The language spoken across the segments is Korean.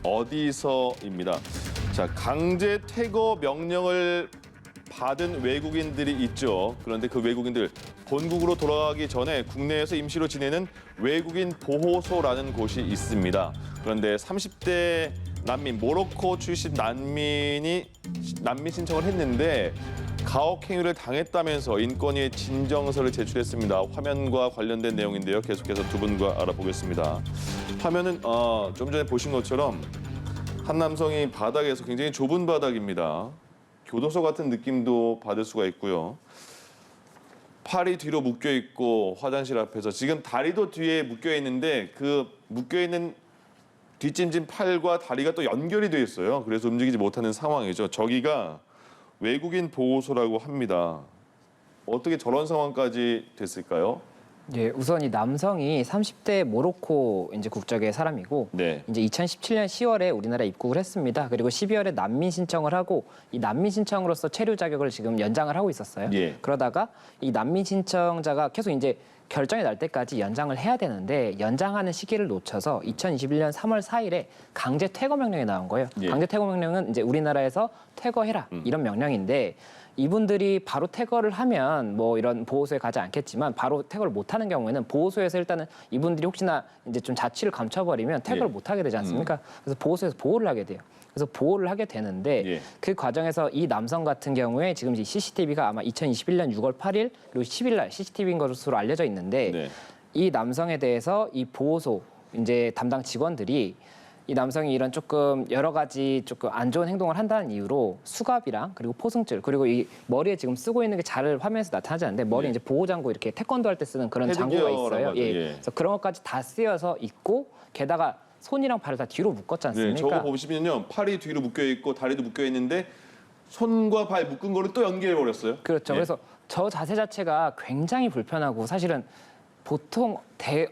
어디서입니다. 자, 강제 퇴거 명령을 받은 외국인들이 있죠. 그런데 그 외국인들 본국으로 돌아가기 전에 국내에서 임시로 지내는 외국인 보호소라는 곳이 있습니다. 그런데 30대 난민, 모로코 출신 난민이 난민 신청을 했는데 가혹행위를 당했다면서 인권위에 진정서를 제출했습니다. 화면과 관련된 내용인데요. 계속해서 두 분과 알아보겠습니다. 화면은 좀 전에 보신 것처럼 한 남성이 바닥에서 굉장히 좁은 바닥입니다. 교도소 같은 느낌도 받을 수가 있고요. 팔이 뒤로 묶여 있고 화장실 앞에서 지금 다리도 뒤에 묶여 있는데 그 묶여 있는 뒷짐진 팔과 다리가 또 연결이 돼 있어요. 그래서 움직이지 못하는 상황이죠. 저기가 외국인 보호소라고 합니다. 어떻게 저런 상황까지 됐을까요? 예, 우선 이 남성이 30대 모로코 이제 국적의 사람이고 네. 이제 2017년 10월에 우리나라에 입국을 했습니다. 그리고 12월에 난민 신청을 하고 이 난민 신청으로서 체류 자격을 지금 연장을 하고 있었어요. 예. 그러다가 이 난민 신청자가 계속 이제 결정이 날 때까지 연장을 해야 되는데 연장하는 시기를 놓쳐서 2021년 3월 4일에 강제 퇴거 명령이 나온 거예요. 예. 강제 퇴거 명령은 이제 우리나라에서 퇴거해라 이런 명령인데 이분들이 바로 퇴거를 하면 뭐 이런 보호소에 가지 않겠지만 바로 퇴거를 못하는 경우에는 보호소에서 일단은 이분들이 혹시나 이제 좀 자취를 감춰버리면 퇴거를 예. 못하게 되지 않습니까? 그래서 보호소에서 보호를 하게 돼요. 그래서 보호를 하게 되는데 예. 그 과정에서 이 남성 같은 경우에 지금 이 CCTV가 아마 2021년 6월 8일 그리고 10일 날 CCTV인 것으로 알려져 있는데 네. 이 남성에 대해서 이 보호소 이제 담당 직원들이 이 남성이 이런 조금 여러 가지 조금 안 좋은 행동을 한다는 이유로 수갑이랑 그리고 포승줄 그리고 이 머리에 지금 쓰고 있는 게 잘 화면에서 나타나지 않는데 머리 예. 이제 보호 장구 이렇게 태권도 할 때 쓰는 그런 장구가 헤드기어라고 있어요. 하죠. 예. 그래서 그런 것까지 다 쓰여서 있고 게다가 손이랑 발을 다 뒤로 묶었지 네, 않습니까? 저거 보시면요. 팔이 뒤로 묶여 있고 다리도 묶여 있는데 손과 발 묶은 거를 또 연결해 버렸어요. 그렇죠. 예. 그래서 저 자세 자체가 굉장히 불편하고 사실은 보통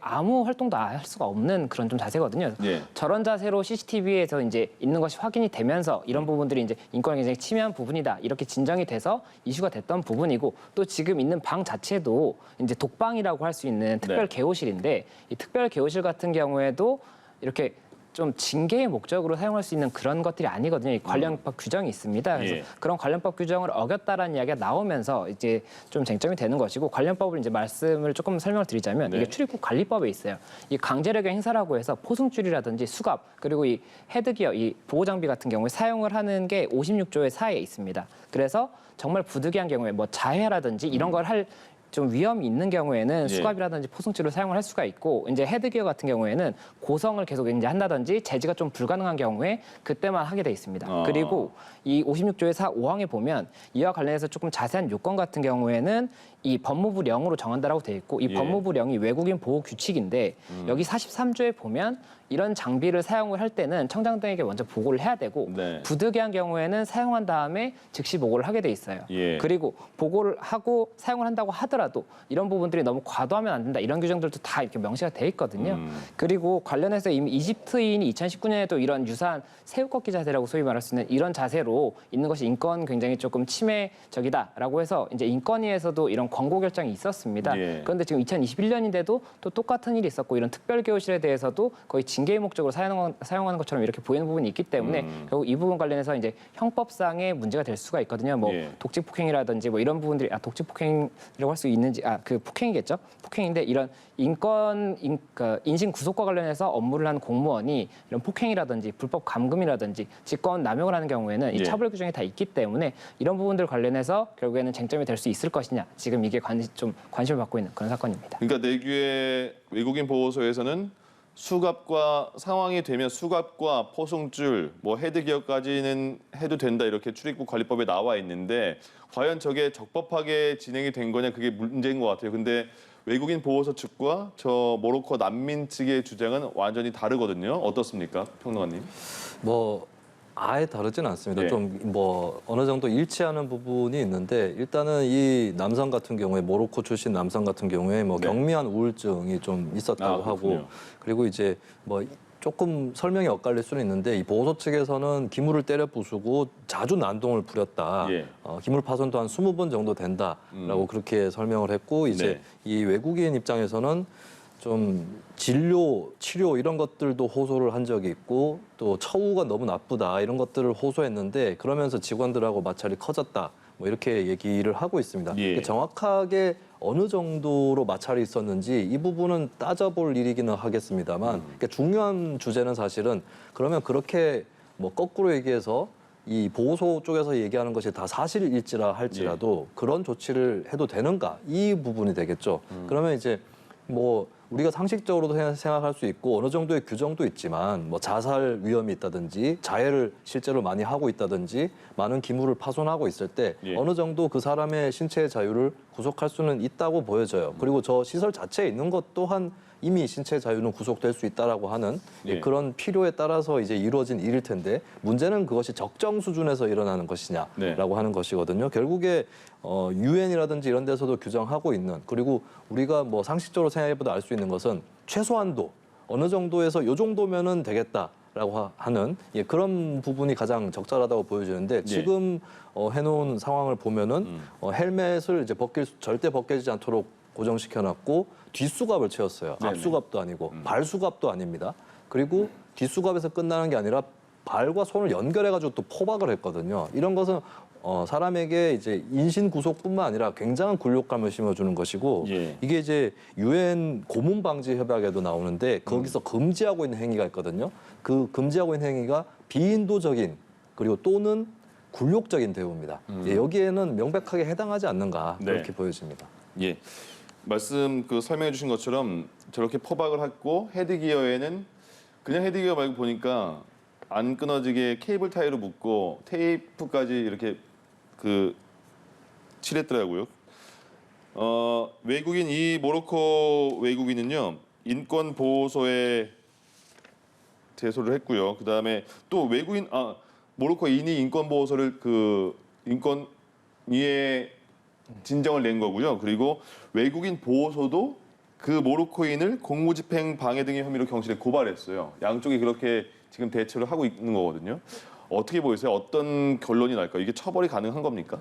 아무 활동도 할 수가 없는 그런 좀 자세거든요. 예. 저런 자세로 CCTV에서 이제 있는 것이 확인이 되면서 이런 부분들이 이제 인권에 굉장히 침해한 부분이다. 이렇게 진정이 돼서 이슈가 됐던 부분이고 또 지금 있는 방 자체도 이제 독방이라고 할 수 있는 특별 네. 개호실인데 이 특별 개호실 같은 경우에도 이렇게 좀 징계의 목적으로 사용할 수 있는 그런 것들이 아니거든요. 이 관련법 규정이 있습니다. 그래서 예. 그런 관련법 규정을 어겼다라는 이야기가 나오면서 이제 좀 쟁점이 되는 것이고 관련법을 이제 말씀을 조금 설명을 드리자면 네. 이게 출입국 관리법에 있어요. 이 강제력의 행사라고 해서 포승줄이라든지 수갑 그리고 이 헤드기어, 이 보호 장비 같은 경우에 사용을 하는 게 56조의 4에 있습니다. 그래서 정말 부득이한 경우에 뭐 자해라든지 이런 걸 할 좀 위험이 있는 경우에는 예. 수갑이라든지 포승줄을 사용을 할 수가 있고 이제 헤드기어 같은 경우에는 고성을 계속 이제 한다든지 제지가 좀 불가능한 경우에 그때만 하게 돼 있습니다. 그리고 이 56조의 4, 5항에 보면 이와 관련해서 조금 자세한 요건 같은 경우에는 이 법무부령으로 정한다라고 돼 있고 이 예. 법무부령이 외국인 보호 규칙인데 여기 43조에 보면 이런 장비를 사용을 할 때는 청장등에게 먼저 보고를 해야 되고 네. 부득이한 경우에는 사용한 다음에 즉시 보고를 하게 돼 있어요. 예. 그리고 보고를 하고 사용을 한다고 하더라도 이런 부분들이 너무 과도하면 안 된다. 이런 규정들도 다 이렇게 명시가 돼 있거든요. 그리고 관련해서 이미 이집트인이 2019년에도 이런 유사한 새우꺾기 자세라고 소위 말할 수 있는 이런 자세로 있는 것이 인권 굉장히 조금 침해적이다라고 해서 이제 인권위에서도 이런 권고 결정이 있었습니다. 예. 그런데 지금 2021년인데도 또 똑같은 일이 있었고 이런 특별교실에 대해서도 거의 징계의 목적으로 사용하는 것처럼 이렇게 보이는 부분이 있기 때문에 결국 이 부분 관련해서 이제 형법상의 문제가 될 수가 있거든요. 뭐 예. 독직폭행이라든지 뭐 이런 부분들이 독직폭행이라고 할 수 있는지 그 폭행이겠죠. 폭행인데 이런 인신 구속과 관련해서 업무를 하는 공무원이 이런 폭행이라든지 불법 감금이라든지 직권 남용을 하는 경우에는 이 예. 처벌 규정이 다 있기 때문에 이런 부분들 관련해서 결국에는 쟁점이 될 수 있을 것이냐 지금 이게 좀 관심을 받고 있는 그런 사건입니다. 그러니까 내규의 외국인 보호소에서는 수갑과 상황이 되면 수갑과 포승줄, 뭐 헤드기어까지는 해도 된다 이렇게 출입국 관리법에 나와 있는데 과연 저게 적법하게 진행이 된 거냐 그게 문제인 것 같아요. 근데 외국인 보호소 측과 저 모로코 난민 측의 주장은 완전히 다르거든요. 어떻습니까, 평론가님? 뭐 아예 다르지는 않습니다. 네. 좀 뭐 어느 정도 일치하는 부분이 있는데 일단은 이 남성 같은 경우에 모로코 출신 남성 같은 경우에 뭐 네. 경미한 우울증이 좀 있었다고 하고 그렇군요. 그리고 이제 뭐 조금 설명이 엇갈릴 수는 있는데 이 보호소 측에서는 기물을 때려 부수고 자주 난동을 부렸다. 예. 기물 파손도 한 20번 정도 된다라고 그렇게 설명을 했고 이제 네. 이 외국인 입장에서는 좀 진료, 치료 이런 것들도 호소를 한 적이 있고 또 처우가 너무 나쁘다 이런 것들을 호소했는데 그러면서 직원들하고 마찰이 커졌다. 뭐 이렇게 얘기를 하고 있습니다. 예. 정확하게 어느 정도로 마찰이 있었는지 이 부분은 따져볼 일이기는 하겠습니다만 그러니까 중요한 주제는 사실은 그러면 그렇게 뭐 거꾸로 얘기해서 이 보호소 쪽에서 얘기하는 것이 다 사실일지라 할지라도 그런 조치를 해도 되는가 이 부분이 되겠죠. 그러면 이제 뭐 우리가 상식적으로도 생각할 수 있고 어느 정도의 규정도 있지만 뭐 자살 위험이 있다든지 자해를 실제로 많이 하고 있다든지 많은 기물을 파손하고 있을 때 예. 어느 정도 그 사람의 신체의 자유를 구속할 수는 있다고 보여져요. 그리고 저 시설 자체에 있는 것 또한 이미 신체 자유는 구속될 수 있다라고 하는 예. 그런 필요에 따라서 이제 이루어진 일일 텐데 문제는 그것이 적정 수준에서 일어나는 것이냐라고 네. 하는 것이거든요. 결국에 유엔이라든지 이런 데서도 규정하고 있는 그리고 우리가 뭐 상식적으로 생각해보다 알 수 있는 것은 최소한도 어느 정도에서 요 정도면은 되겠다라고 하는 그런 부분이 가장 적절하다고 보여지는데 지금 해놓은 상황을 보면은 헬멧을 이제 절대 벗겨지지 않도록 고정시켜놨고 뒷수갑을 채웠어요. 네네. 앞수갑도 아니고 발수갑도 아닙니다. 그리고 뒷수갑에서 끝나는 게 아니라 발과 손을 연결해가지고 또 포박을 했거든요. 이런 것은 사람에게 이제 인신 구속뿐만 아니라 굉장한 굴욕감을 심어주는 것이고 예. 이게 이제 유엔 고문 방지 협약에도 나오는데 거기서 금지하고 있는 행위가 있거든요. 그 금지하고 있는 행위가 비인도적인 그리고 또는 굴욕적인 대우입니다. 여기에는 명백하게 해당하지 않는가 네. 그렇게 보여집니다. 예. 말씀 설명해 주신 것처럼 저렇게 포박을 했고 헤드기어에는 그냥 헤드기어 말고 보니까 안 끊어지게 케이블 타이로 묶고 테이프까지 이렇게 칠했더라고요. 외국인 이 모로코 외국인은요 인권 보호소에 제소를 했고요. 그 다음에 또 외국인 모로코인이 인권 보호소를 인권위에 진정을 낸 거고요. 그리고 외국인 보호소도 그 모로코인을 공무집행 방해 등의 혐의로 경찰에 고발했어요. 양쪽이 그렇게 지금 대처를 하고 있는 거거든요. 어떻게 보이세요? 어떤 결론이 날까요? 이게 처벌이 가능한 겁니까?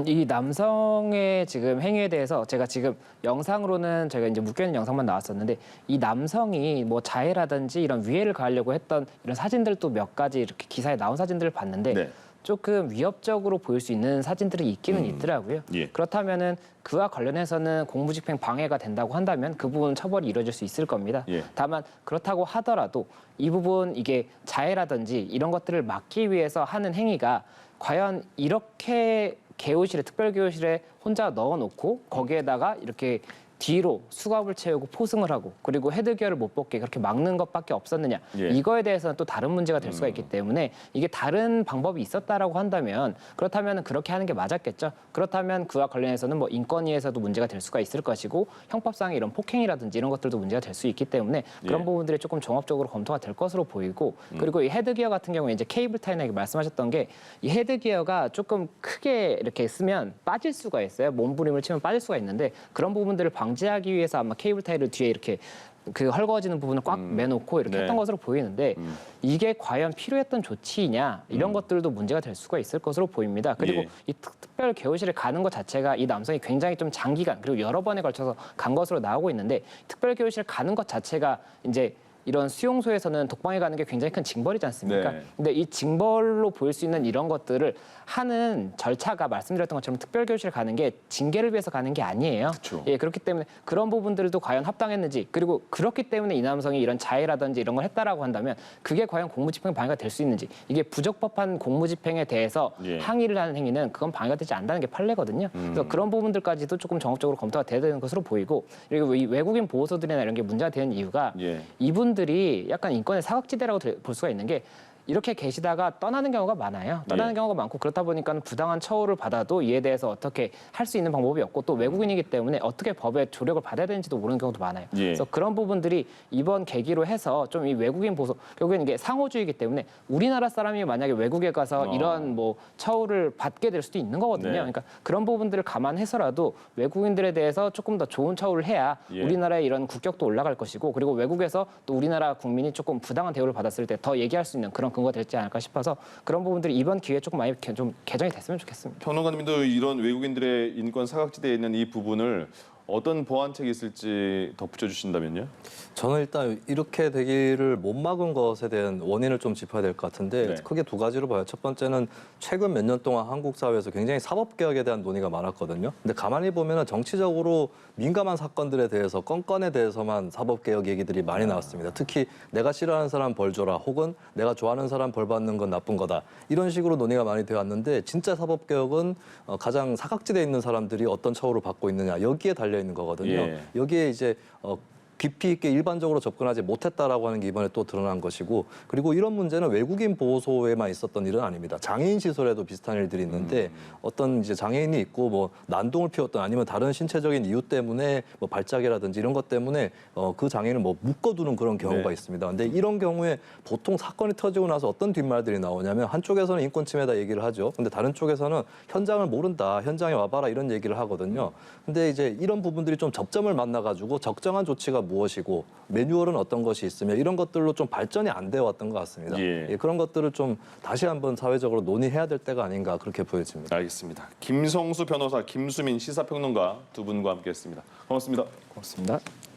이 남성의 지금 행위에 대해서 제가 지금 영상으로는 저희가 이제 묶여있는 영상만 나왔었는데 이 남성이 뭐 자해라든지 이런 위해를 가하려고 했던 이런 사진들도 몇 가지 이렇게 기사에 나온 사진들을 봤는데 네. 조금 위협적으로 보일 수 있는 사진들이 있기는 있더라고요. 예. 그렇다면은 그와 관련해서는 공무집행 방해가 된다고 한다면 그 부분 처벌이 이루어질 수 있을 겁니다. 예. 다만 그렇다고 하더라도 이 부분 이게 자해라든지 이런 것들을 막기 위해서 하는 행위가 과연 이렇게 특별교우실에 혼자 넣어놓고 거기에다가 이렇게 뒤로 수갑을 채우고 포승을 하고 그리고 헤드기어를 못 벗게 그렇게 막는 것밖에 없었느냐 예. 이거에 대해서는 또 다른 문제가 될 수가 있기 때문에 이게 다른 방법이 있었다라고 한다면 그렇다면 그렇게 하는 게 맞았겠죠. 그렇다면 그와 관련해서는 뭐 인권위에서도 문제가 될 수가 있을 것이고 형법상의 이런 폭행이라든지 이런 것들도 문제가 될 수 있기 때문에 그런 예. 부분들이 조금 종합적으로 검토가 될 것으로 보이고 그리고 이 헤드기어 같은 경우에 이제 케이블 타이나 말씀하셨던 게 이 헤드기어가 조금 크게 이렇게 쓰면 빠질 수가 있어요. 몸부림을 치면 빠질 수가 있는데 그런 부분들을 방지하기 위해서 아마 케이블 타이를 뒤에 이렇게 헐거워지는 부분을 꽉 매놓고 이렇게 네. 했던 것으로 보이는데 이게 과연 필요했던 조치이냐 이런 것들도 문제가 될 수가 있을 것으로 보입니다. 그리고 예. 이 특별 교우실에 가는 것 자체가 이 남성이 굉장히 좀 장기간 그리고 여러 번에 걸쳐서 간 것으로 나오고 있는데 특별 교우실 가는 것 자체가 이제 이런 수용소에서는 독방에 가는 게 굉장히 큰 징벌이지 않습니까? 네. 근데 이 징벌로 보일 수 있는 이런 것들을 하는 절차가 말씀드렸던 것처럼 특별교실에 가는 게 징계를 위해서 가는 게 아니에요. 그쵸. 예, 그렇기 때문에 그런 부분들도 과연 합당했는지 그리고 그렇기 때문에 이 남성이 이런 자해라든지 이런 걸 했다라고 한다면 그게 과연 공무집행 방해가 될 수 있는지 이게 부적법한 공무집행에 대해서 예. 항의를 하는 행위는 그건 방해가 되지 않는다는 게 판례거든요. 그래서 그런 부분들까지도 조금 종합적으로 검토가 돼야 되는 것으로 보이고 그리고 이 외국인 보호소들이나 이런 게 문제가 되는 이유가 예. 이분들이 약간 인권의 사각지대라고 볼 수가 있는 게 이렇게 계시다가 떠나는 경우가 많아요. 떠나는 예. 경우가 많고 그렇다 보니까 부당한 처우를 받아도 이에 대해서 어떻게 할 수 있는 방법이 없고 또 외국인이기 때문에 어떻게 법의 조력을 받아야 되는지도 모르는 경우도 많아요. 예. 그래서 그런 부분들이 이번 계기로 해서 좀 이 외국인 보호소 결국엔 이게 상호주의이기 때문에 우리나라 사람이 만약에 외국에 가서 이런 뭐 처우를 받게 될 수도 있는 거거든요. 네. 그러니까 그런 부분들을 감안해서라도 외국인들에 대해서 조금 더 좋은 처우를 해야 예. 우리나라의 이런 국격도 올라갈 것이고 그리고 외국에서 또 우리나라 국민이 조금 부당한 대우를 받았을 때 더 얘기할 수 있는 그런 근거가 될지 않을까 싶어서 그런 부분들이 이번 기회에 조금 많이 좀 개정이 됐으면 좋겠습니다. 평론가님도 이런 외국인들의 인권 사각지대에 있는 이 부분을 어떤 보완책이 있을지 덧붙여 주신다면요. 저는 일단 이렇게 되기를 못 막은 것에 대한 원인을 좀 짚어야 될 것 같은데 네. 크게 두 가지로 봐요. 첫 번째는 최근 몇 년 동안 한국 사회에서 굉장히 사법개혁에 대한 논의가 많았거든요. 근데 가만히 보면 정치적으로 민감한 사건들에 대해서 건건에 대해서만 사법개혁 얘기들이 많이 나왔습니다. 특히 내가 싫어하는 사람 벌 줘라 혹은 내가 좋아하는 사람 벌 받는 건 나쁜 거다. 이런 식으로 논의가 많이 되어 왔는데 진짜 사법개혁은 가장 사각지대에 있는 사람들이 어떤 처우를 받고 있느냐 여기에 달려 있는 거거든요. 예. 여기에 이제 깊이 있게 일반적으로 접근하지 못했다라고 하는 게 이번에 또 드러난 것이고 그리고 이런 문제는 외국인 보호소에만 있었던 일은 아닙니다. 장애인 시설에도 비슷한 일들이 있는데 어떤 이제 장애인이 있고 뭐 난동을 피웠던 아니면 다른 신체적인 이유 때문에 뭐 발작이라든지 이런 것 때문에 그 장애인을 뭐 묶어두는 그런 경우가 네. 있습니다. 근데 이런 경우에 보통 사건이 터지고 나서 어떤 뒷말들이 나오냐면 한쪽에서는 인권 침해다 얘기를 하죠. 근데 다른 쪽에서는 현장을 모른다. 현장에 와봐라 이런 얘기를 하거든요. 근데 이제 이런 부분들이 좀 접점을 만나가지고 적정한 조치가 무엇이고 매뉴얼은 어떤 것이 있으며 이런 것들로 좀 발전이 안 되어 왔던 것 같습니다. 예. 그런 것들을 좀 다시 한번 사회적으로 논의해야 될 때가 아닌가 그렇게 보여집니다. 알겠습니다. 김성수 변호사, 김수민 시사평론가 두 분과 함께했습니다. 고맙습니다. 고맙습니다.